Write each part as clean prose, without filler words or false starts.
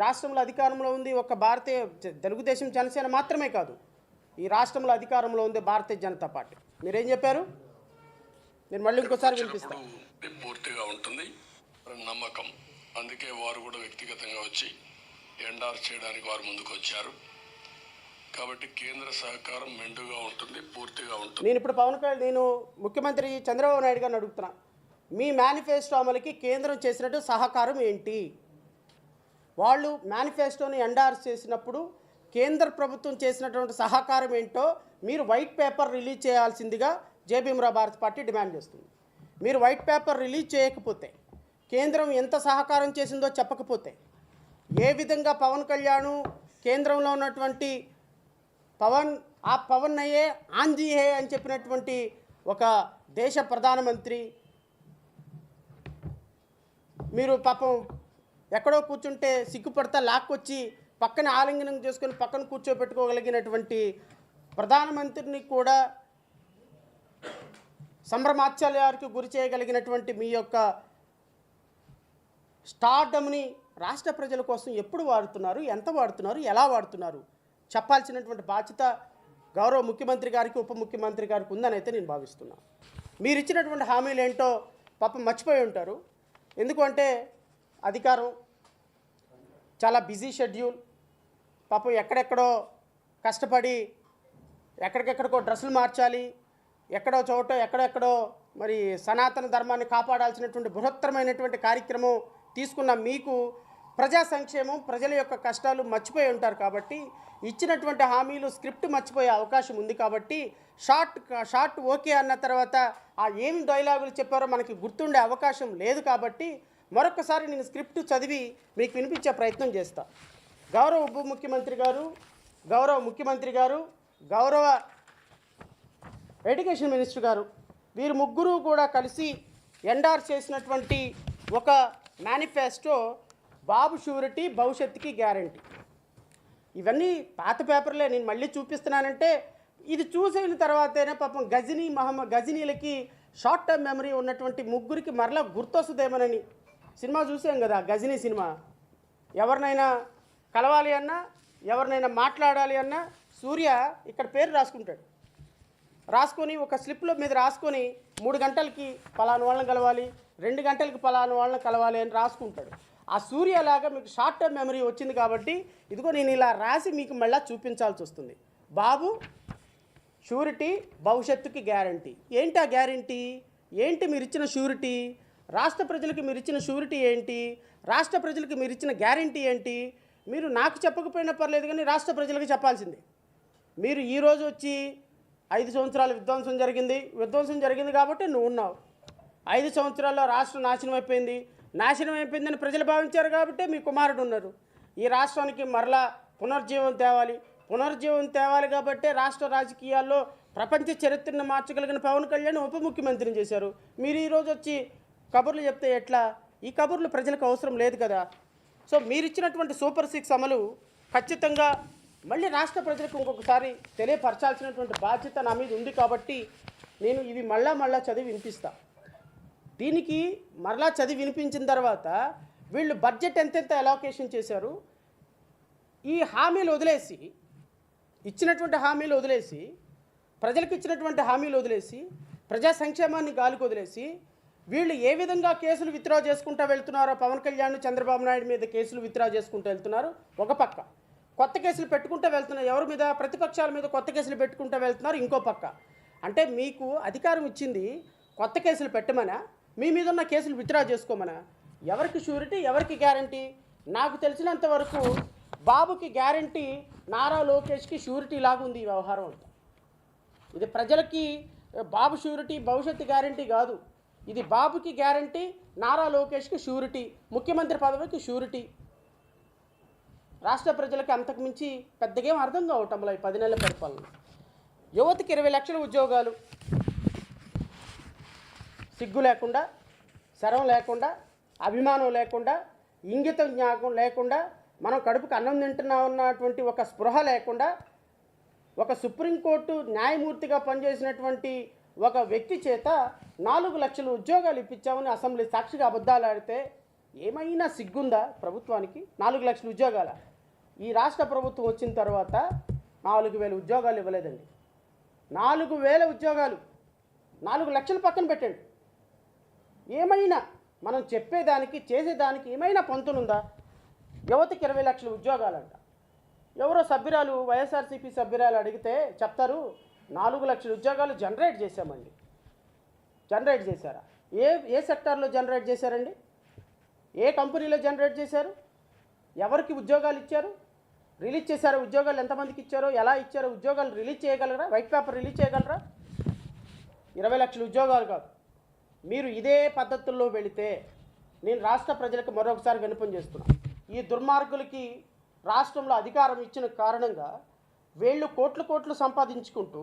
రాష్ట్రంలో అధికారంలో ఉంది ఒక భారతీయ తెలుగుదేశం జనసేన మాత్రమే కాదు, ఈ రాష్ట్రంలో అధికారంలో ఉంది భారతీయ జనతా పార్టీ. మీరేం చెప్పారు? నేను మళ్ళీ ఇంకోసారి వినిపిస్తాను. పూర్తిగా ఉంటుంది నమ్మకం. అందుకే వారు కూడా వ్యక్తిగతంగా వచ్చి ఎండార్ చేయడానికి వారు ముందుకు వచ్చారు. కాబట్టి కేంద్ర సహకారం మెండుగా ఉంటుంది, పూర్తిగా ఉంటుంది. నేను ఇప్పుడు నేను ముఖ్యమంత్రి చంద్రబాబు నాయుడు గారిని అడుగుతున్నా, మీ మేనిఫెస్టో అమలుకి కేంద్రం చేసినట్టు సహకారం ఏంటి? వాళ్ళు మేనిఫెస్టోని ఎండార్స్ చేసినప్పుడు కేంద్ర ప్రభుత్వం చేసినటువంటి సహకారం ఏంటో మీరు వైట్ పేపర్ రిలీజ్ చేయాల్సిందిగా జేబీఎంరావు భారత్ పార్టీ డిమాండ్ చేస్తుంది. మీరు వైట్ పేపర్ రిలీజ్ చేయకపోతే, కేంద్రం ఎంత సహకారం చేసిందో చెప్పకపోతే, ఏ విధంగా పవన్ కళ్యాణ్ కేంద్రంలో ఉన్నటువంటి పవన్ అయ్యే ఆంజీ హే అని చెప్పినటువంటి ఒక దేశ ప్రధానమంత్రి, మీరు పాపం ఎక్కడో కూర్చుంటే సిగ్గుపడతా లాక్కొచ్చి పక్కన ఆలింగనం చేసుకొని పక్కన కూర్చోబెట్టుకోగలిగినటువంటి ప్రధానమంత్రిని కూడా సంభ్రమాచార్యానికి గురి చేయగలిగినటువంటి మీ యొక్క స్టార్డమ్ని రాష్ట్ర ప్రజల కోసం ఎప్పుడు వాడుతున్నారు, ఎంత వాడుతున్నారు, ఎలా వాడుతున్నారు చెప్పాల్సినటువంటి బాధ్యత గౌరవ ముఖ్యమంత్రి గారికి, ఉప ముఖ్యమంత్రి గారికి ఉందని అయితే నేను భావిస్తున్నాను. మీరు ఇచ్చినటువంటి హామీలు ఏంటో పాపం మర్చిపోయి ఉంటారు. ఎందుకంటే అధికారం చాలా బిజీ షెడ్యూల్, పాపం ఎక్కడెక్కడో కష్టపడి ఎక్కడికెక్కడికో డ్రెస్సులు మార్చాలి, ఎక్కడో చోట ఎక్కడెక్కడో మరి సనాతన ధర్మాన్ని కాపాడాల్సినటువంటి బృహత్తరమైనటువంటి కార్యక్రమం తీసుకున్న మీకు ప్రజా సంక్షేమం, ప్రజల యొక్క కష్టాలు మర్చిపోయి ఉంటారు. కాబట్టి ఇచ్చినటువంటి హామీలు స్క్రిప్ట్ మర్చిపోయే అవకాశం ఉంది. కాబట్టి షార్ట్ ఓకే అన్న తర్వాత ఆ ఏం డైలాగులు చెప్పారో మనకి గుర్తుండే అవకాశం లేదు. కాబట్టి మరొకసారి నేను స్క్రిప్ట్ చదివి మీకు వినిపించే ప్రయత్నం చేస్తా. గౌరవ ఉప ముఖ్యమంత్రి గారు, గౌరవ ముఖ్యమంత్రి గారు, గౌరవ ఎడ్యుకేషన్ మినిస్టర్ గారు, వీరు ముగ్గురు కూడా కలిసి ఎండార్స్ చేసినటువంటి ఒక మేనిఫెస్టో బాబు షూరిటీ, భవిష్యత్తుకి గ్యారంటీ. ఇవన్నీ పాత పేపర్లే, నేను మళ్ళీ చూపిస్తున్నానంటే ఇది చూసిన తర్వాతనే పాపం గజనీలకి షార్ట్ టర్మ్ మెమరీ ఉన్నటువంటి ముగ్గురికి మరలా గుర్తొస్తుందేమోనని. సినిమా చూసాం కదా, గజనీ సినిమా. ఎవరినైనా కలవాలి అన్నా, ఎవరినైనా మాట్లాడాలి అన్నా సూర్య ఇక్కడ పేరు రాసుకుంటాడు. రాసుకొని ఒక స్లిప్లో మీద రాసుకొని 3 గంటలకి పలానా వాళ్ళని కలవాలి, 2 గంటలకి పలానా వాళ్ళని కలవాలి అని రాసుకుంటాడు. ఆ సూర్యలాగా మీకు షార్ట్ టర్మ్ మెమరీ వచ్చింది. కాబట్టి ఇదిగో నేను ఇలా రాసి మీకు మళ్ళీ చూపించాల్సి వస్తుంది. బాబు షూరిటీ, భవిష్యత్తుకి గ్యారంటీ. ఏంటి ఆ గ్యారంటీ? ఏంటి మీరు ఇచ్చిన షూరిటీ? రాష్ట్ర ప్రజలకు మీరు ఇచ్చిన షూరిటీ ఏంటి? రాష్ట్ర ప్రజలకు మీరు ఇచ్చిన గ్యారంటీ ఏంటి? మీరు నాకు చెప్పకపోయినా పర్లేదు, కానీ రాష్ట్ర ప్రజలకు చెప్పాల్సిందే. మీరు ఈరోజు వచ్చి 5 సంవత్సరాల విధ్వంసం జరిగింది కాబట్టి నువ్వు ఉన్నావు. 5 సంవత్సరాల్లో రాష్ట్రం నాశనం అయిపోయిందని ప్రజలు భావించారు కాబట్టి మీ కుమారుడు ఉన్నారు. ఈ రాష్ట్రానికి మరలా పునర్జీవం తేవాలి కాబట్టి రాష్ట్ర రాజకీయాల్లో ప్రపంచ చరిత్రను మార్చగలిగిన పవన్ కళ్యాణ్ ఉప ముఖ్యమంత్రిని చేశారు. మీరు ఈరోజు వచ్చి కబుర్లు చెప్తే ఎట్లా? ఈ కబుర్లు ప్రజలకు అవసరం లేదు కదా. సో మీరు ఇచ్చినటువంటి సూపర్ 6 అమలు ఖచ్చితంగా మళ్ళీ రాష్ట్ర ప్రజలకు ఇంకొకసారి తెలియపరచాల్సినటువంటి బాధ్యత నా మీద ఉంది. కాబట్టి నేను ఇవి మళ్ళా చదివి వినిపిస్తా. దీనికి మరలా చదివి వినిపించిన తర్వాత వీళ్ళు బడ్జెట్ ఎంతెంత అలోకేషన్ చేశారు, ఈ హామీలు వదిలేసి, ఇచ్చినటువంటి హామీలు వదిలేసి, ప్రజలకు ఇచ్చినటువంటి హామీలు వదిలేసి, ప్రజా సంక్షేమాన్ని గాలికి వదిలేసి, వీళ్ళు ఏ విధంగా కేసులు విత్డ్రా చేసుకుంటూ వెళ్తున్నారో, పవన్ కళ్యాణ్, చంద్రబాబు నాయుడు మీద కేసులు విత్డ్రా చేసుకుంటూ వెళ్తున్నారు. ఒక పక్క కొత్త కేసులు పెట్టుకుంటూ వెళ్తున్నారు. ఎవరి మీద? ప్రతిపక్షాల మీద కొత్త కేసులు పెట్టుకుంటూ వెళ్తున్నారు. ఇంకో పక్క అంటే మీకు అధికారం ఇచ్చింది కొత్త కేసులు పెట్టమనా, మీ మీద ఉన్న కేసులు విత్డ్రా చేసుకోమనా? ఎవరికి షూరిటీ, ఎవరికి గ్యారంటీ? నాకు తెలిసినంత వరకు బాబుకి గ్యారంటీ, నారా లోకేష్కి షూరిటీ లాగుంది ఈ వ్యవహారం అంతా. ఇది ప్రజలకి బాబు షూరిటీ, భవిష్యత్తు గ్యారంటీ కాదు. ఇది బాబుకి గ్యారంటీ, నారా లోకేష్కి షూరిటీ, ముఖ్యమంత్రి పదవికి షూరిటీ. రాష్ట్ర ప్రజలకి అంతకుమించి పెద్దగేం అర్థం కావటంలో ఈ 10 నెలల పరిపాలన. యువతకి 20 లక్షల ఉద్యోగాలు, సిగ్గు లేకుండా, శరం లేకుండా, అభిమానం లేకుండా, ఇంగిత జ్ఞాపకం లేకుండా, మనం కడుపుకు అన్నం తింటున్నామన్నటువంటి ఒక స్పృహ లేకుండా, ఒక సుప్రీంకోర్టు న్యాయమూర్తిగా పనిచేసినటువంటి ఒక వ్యక్తి చేత 4 లక్షల ఉద్యోగాలు ఇప్పించామని అసెంబ్లీ సాక్షిగా అబద్ధాలు ఆడితే ఏమైనా సిగ్గుందా ప్రభుత్వానికి? 4 లక్షల ఉద్యోగాల ఈ రాష్ట్ర ప్రభుత్వం వచ్చిన తర్వాత 4,000 ఉద్యోగాలు ఇవ్వలేదండి. 4,000 ఉద్యోగాలు, 4 లక్షలు పక్కన పెట్టండి. ఏమైనా మనం చెప్పేదానికి చేసేదానికి ఏమైనా పొంతనుందా? యువతకి 20 లక్షల ఉద్యోగాలంట. ఎవరో సభ్యురాలు, వైఎస్ఆర్సీపీ సభ్యురాలు అడిగితే చెప్తారు 4 లక్షల ఉద్యోగాలు జనరేట్ చేశామండి. జనరేట్ చేశారా? ఏ సెక్టార్లో జనరేట్ చేశారండి? ఏ కంపెనీలో జనరేట్ చేశారు? ఎవరికి ఉద్యోగాలు ఇచ్చారు? రిలీజ్ చేశారు? ఉద్యోగాలు ఎంతమందికి ఇచ్చారో, ఎలా ఇచ్చారో ఉద్యోగాలు రిలీజ్ చేయగలరా? వైట్ పేపర్ రిలీజ్ చేయగలరా? 20 లక్షల ఉద్యోగాలు కాదు. మీరు ఇదే పద్ధతుల్లో వెళితే నేను రాష్ట్ర ప్రజలకు మరొకసారి విన్నపం చేస్తున్నాను. ఈ దుర్మార్గులకి రాష్ట్రంలో అధికారం ఇచ్చిన కారణంగా వీళ్ళు కోట్లు సంపాదించుకుంటూ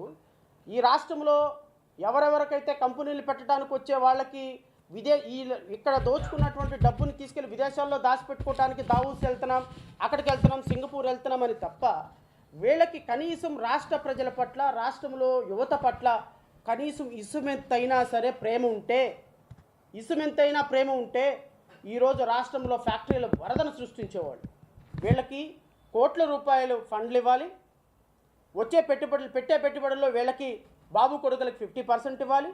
ఈ రాష్ట్రంలో ఎవరెవరికైతే కంపెనీలు పెట్టడానికి వచ్చే వాళ్ళకి ఇక్కడ దోచుకున్నటువంటి డబ్బుని తీసుకెళ్లి విదేశాల్లో దాచిపెట్టుకోవడానికి దావూస్ వెళ్తున్నాం, అక్కడికి వెళ్తున్నాం, సింగపూర్ వెళ్తున్నాం అని తప్ప వీళ్ళకి కనీసం రాష్ట్ర ప్రజల పట్ల, రాష్ట్రంలో యువత పట్ల కనీసం ఇసుమెంతైనా సరే ప్రేమ ఉంటే ఈరోజు రాష్ట్రంలో ఫ్యాక్టరీల వరదను సృష్టించేవాళ్ళు. వీళ్ళకి కోట్ల రూపాయలు ఫండ్లు ఇవ్వాలి. పెట్టే పెట్టుబడుల్లో వీళ్ళకి బాబు కొడుకులకి 50% ఇవ్వాలి.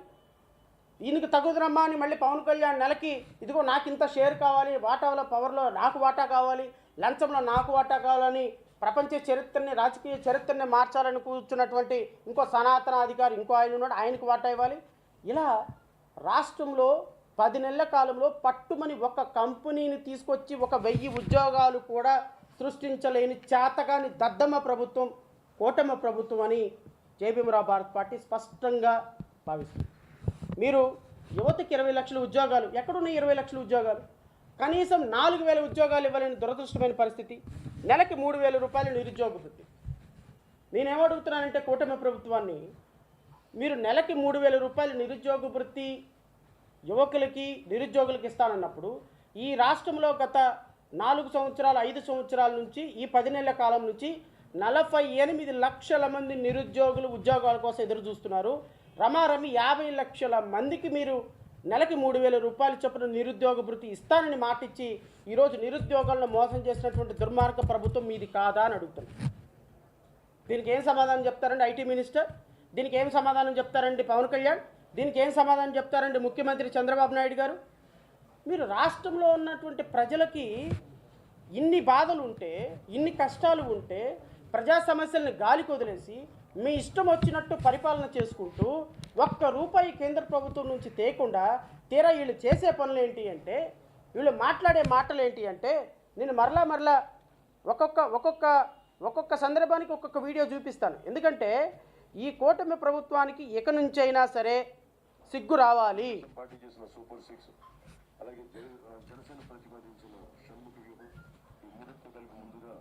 దీనికి తగుదనమ్మా అని మళ్ళీ పవన్ కళ్యాణ్ నెలకి ఇదిగో నాకు ఇంత షేర్ కావాలి, వాటాలో పవర్లో నాకు వాటా కావాలి, లంచంలో నాకు వాటా కావాలని ప్రపంచ చరిత్రని, రాజకీయ చరిత్రని మార్చాలని కూర్చున్నటువంటి ఇంకో సనాతన అధికారి ఇంకో ఆయన ఉన్నాడు, ఆయనకు వాటా ఇవ్వాలి. ఇలా రాష్ట్రంలో 10 నెలల కాలంలో పట్టుమని ఒక కంపెనీని తీసుకొచ్చి 1,000 ఉద్యోగాలు కూడా సృష్టించలేని చేతగాని దద్దమ్మ ప్రభుత్వం, కూటమి ప్రభుత్వం అని జేబీఎంరావు భారత్ పార్టీ స్పష్టంగా భావిస్తుంది. మీరు యువతకి 20 లక్షల ఉద్యోగాలు, ఎక్కడున్నాయి 20 లక్షల ఉద్యోగాలు? కనీసం 4,000 ఉద్యోగాలు ఇవ్వలేని దురదృష్టమైన పరిస్థితి. నెలకి 3,000 రూపాయలు నిరుద్యోగ వృత్తి. నేనేమడుగుతున్నానంటే కూటమి ప్రభుత్వాన్ని, మీరు నెలకి 3,000 రూపాయలు నిరుద్యోగ వృత్తి యువకులకి, నిరుద్యోగులకి ఇస్తానన్నప్పుడు ఈ రాష్ట్రంలో గత 4 సంవత్సరాలు 5 సంవత్సరాల నుంచి ఈ 10 నెలల కాలం నుంచి 48 లక్షల మంది నిరుద్యోగులు ఉద్యోగాల కోసం ఎదురు చూస్తున్నారు. రమారమి 50 లక్షల మందికి మీరు నెలకి 3,000 రూపాయలు చొప్పున నిరుద్యోగ భృతి ఇస్తానని మాటిచ్చి ఈరోజు నిరుద్యోగులను మోసం చేసినటువంటి దుర్మార్గ ప్రభుత్వం మీది కాదా అని అడుగుతున్నాను. దీనికి ఏం సమాధానం చెప్తారండి ఐటీ మినిస్టర్? దీనికి ఏం సమాధానం చెప్తారండి పవన్ కళ్యాణ్? దీనికి ఏం సమాధానం చెప్తారండి ముఖ్యమంత్రి చంద్రబాబు నాయుడు గారు? మీరు రాష్ట్రంలో ఉన్నటువంటి ప్రజలకి ఇన్ని బాధలు ఉంటే, ఇన్ని కష్టాలు ఉంటే, ప్రజా సమస్యలను గాలికి వదిలేసి మీ ఇష్టం వచ్చినట్టు పరిపాలన చేసుకుంటూ ₹1 కేంద్ర ప్రభుత్వం నుంచి తేకుండా తీరా వీళ్ళు చేసే పనులు ఏంటి అంటే, వీళ్ళు మాట్లాడే మాటలు ఏంటి అంటే, నేను మరలా ఒక్కొక్క సందర్భానికి ఒక్కొక్క వీడియో చూపిస్తాను. ఎందుకంటే ఈ కూటమి ప్రభుత్వానికి ఇక నుంచైనా సరే సిగ్గు రావాలి. పార్టీ చేసిన సూపర్ 6 అలాగే జనసేన ప్రతిపాదించిన షణ్ముఖ వ్యూహం ఈ మూడింటితో కలిపి ముందుగా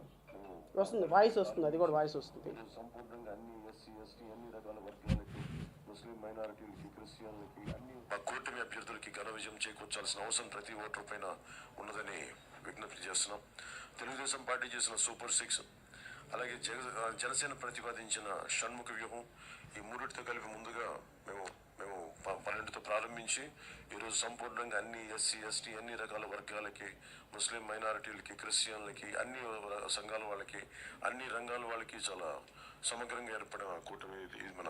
వస్తుంది, వాయిస్ వస్తుంది, అది కూడా వాయిస్ వస్తుంది. సంపూర్ణంగా అన్ని ఎస్సీ ఎస్టీ అన్ని రకాల వర్గాలకి, ముస్లిం మైనారిటీలకి, క్రిస్టియన్లకి అన్ని కూటమి అభ్యర్థులకి ఘన విజయం చేకూర్చాల్సిన అవసరం ప్రతి ఓటర్ పైన ఉన్నదని విజ్ఞప్తి చేస్తున్నాం. తెలుగుదేశం పార్టీ చేసిన సూపర్ 6 అలాగే జనసేన ప్రతిపాదించిన షణ్ముఖ వ్యూహం ఈ మూడింటితో కలిపి ముందుగా మేము 12తో ప్రారంభించి ఈరోజు సంపూర్ణంగా అన్ని ఎస్సీ ఎస్టీ అన్ని రకాల వర్గాలకి, ముస్లిం మైనారిటీలకి, క్రిస్టియన్లకి, అన్ని సంఘాల వాళ్ళకి, అన్ని రంగాల వాళ్ళకి చాలా సమగ్రంగా ఏర్పడిన కూటమి ఇది మన